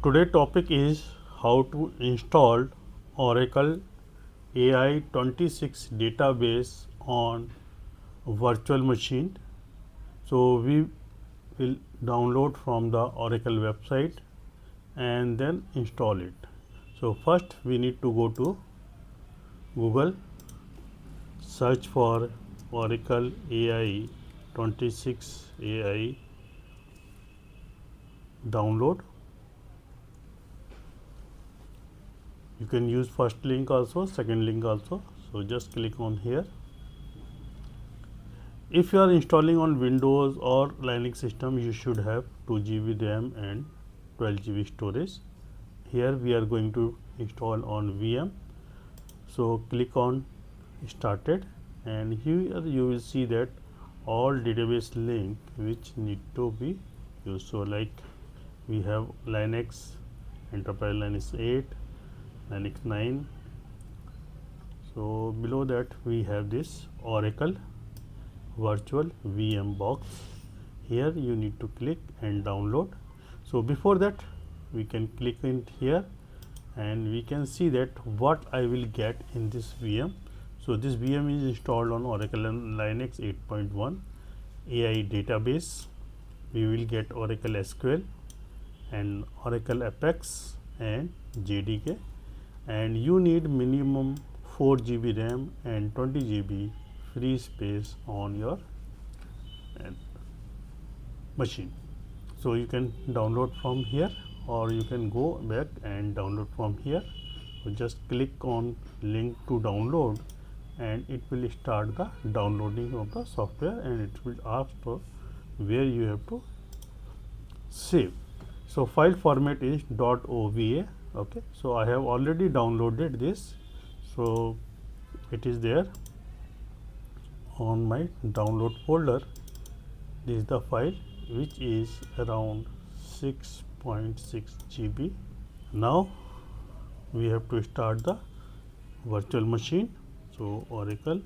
today topic is how to install Oracle AI 26 database on virtual machine. So we will download from the Oracle website and then install it. So first we need to go to Google, search for Oracle AI 26 AI download. You can use first link also, second link also. So just click on here. If you are installing on Windows or Linux system, you should have 2 GB RAM and 12 GB storage. Here we are going to install on VM. So click on started, and here you will see that all database link which need to be used. So like we have Linux, Enterprise Linux 8, Linux 9. So below that we have this Oracle virtual VM box. Here you need to click and download. So before that we can click in here and we can see that what I will get in this VM. So this VM is installed on Oracle and Linux 8.1 AI database. We will get Oracle SQL and Oracle Apex and JDK, and you need minimum 4 GB RAM and 20 GB free space on your machine. So you can download from here or you can go back and download from here. So just click on link to download and it will start the downloading of the software, and it will ask for where you have to save. So file format is .ova. Okay, so I have already downloaded this, so it is there on my download folder. This is the file which is around 6.6 GB. Now we have to start the virtual machine. So Oracle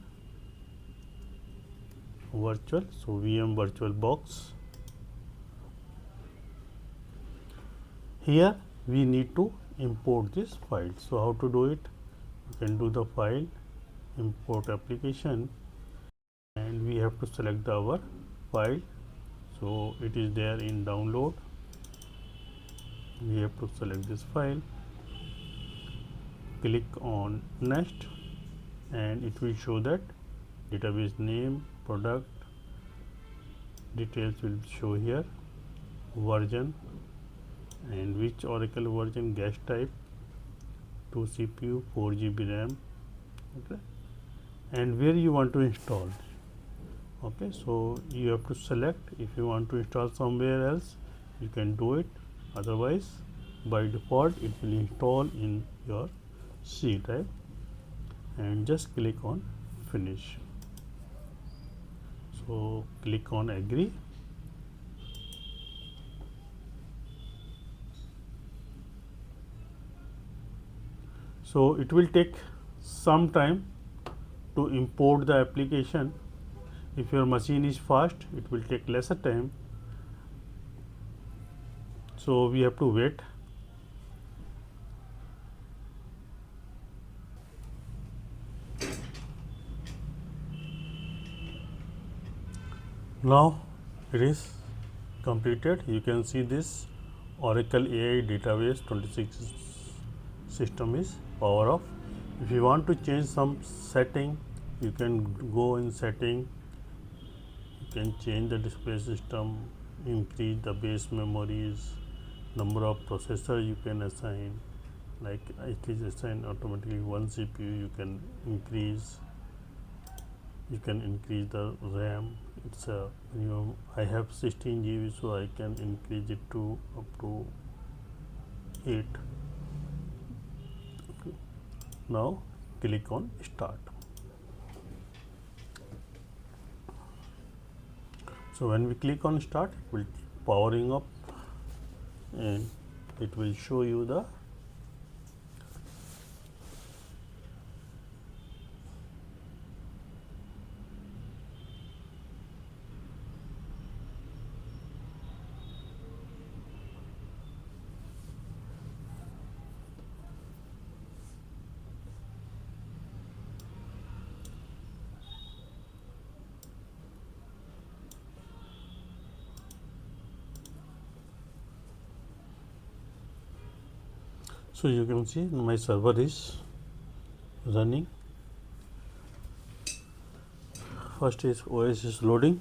virtual, so VM VirtualBox. Here we need to import this file. So how to do it? You can do the file, import application, and we have to select our file. So it is there in download. We have to select this file, click on next, and it will show that database name, product details will show here, version and which Oracle version, gas type, 2 CPU, 4 GB RAM. Okay, and where you want to install. Okay, so you have to select. If you want to install somewhere else, you can do it. Otherwise, by default, it will install in your C drive, and just click on finish. So click on agree. So it will take some time to import the application. If your machine is fast, it will take lesser time. So we have to wait. Now it is completed. You can see this Oracle AI database 26 system is power off. If you want to change some setting, you can go in setting. You can change the display system, increase the base memories, number of processor you can assign. Like it is assigned automatically 1 CPU. You can increase the RAM. It's a minimum. I have 16 GB, so I can increase it to up to 8. Okay. Now click on start. So when we click on start, it will powering up and it will show you the So you can see my server is running. First is OS is loading.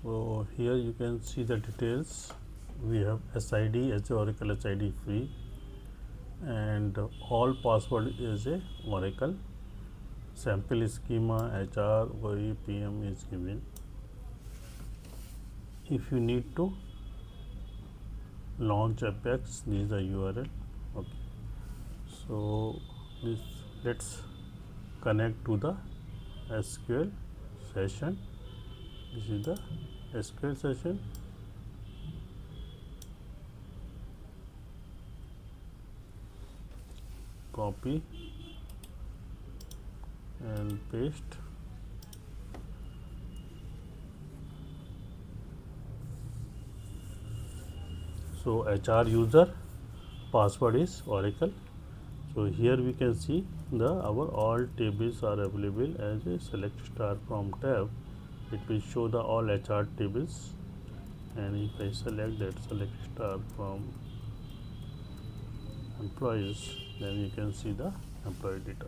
So here you can see the details. We have SID as a Oracle SID free, and all password is a Oracle. Sample schema, HR, OE, PM is given. If you need to launch Apex, this is the URL. Okay. So let's connect to the SQL session. This is the SQL session. Copy and paste. So HR user password is Oracle. So here we can see our all tables are available as a select star from tab. It will show the all HR tables, and if I select that select star from employees, then you can see the employee data.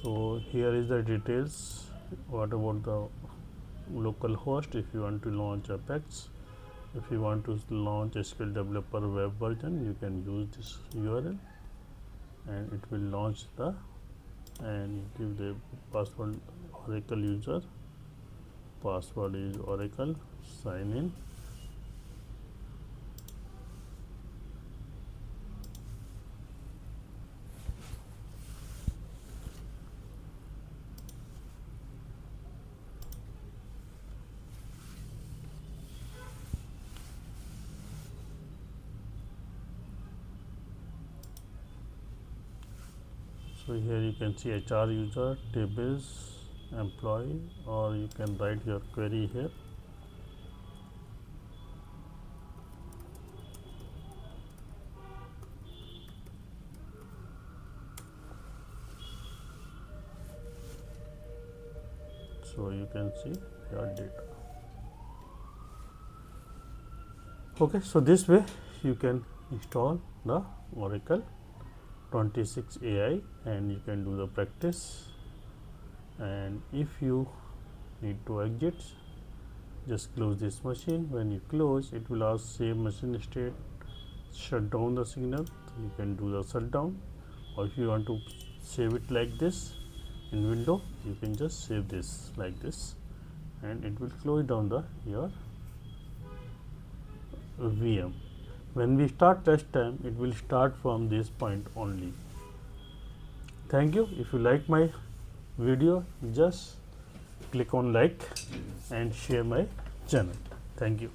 So here is the details. What about the local host? If you want to launch Apex, if you want to launch SQL Developer web version, you can use this URL, and it will launch and give the password Oracle user. Password is Oracle. Sign in. So here you can see HR user, tables, employee, or you can write your query here. So you can see your data. Okay, so this way you can install the Oracle 26 AI, and you can do the practice. And if you need to exit, just close this machine. When you close, it will ask save machine state, shut down the signal. You can do the shutdown, or if you want to save it like this in window, you can just save this like this, and it will close down your VM. When we start test time, it will start from this point only. Thank you. If you like my video, just click on like and share my channel. Thank you.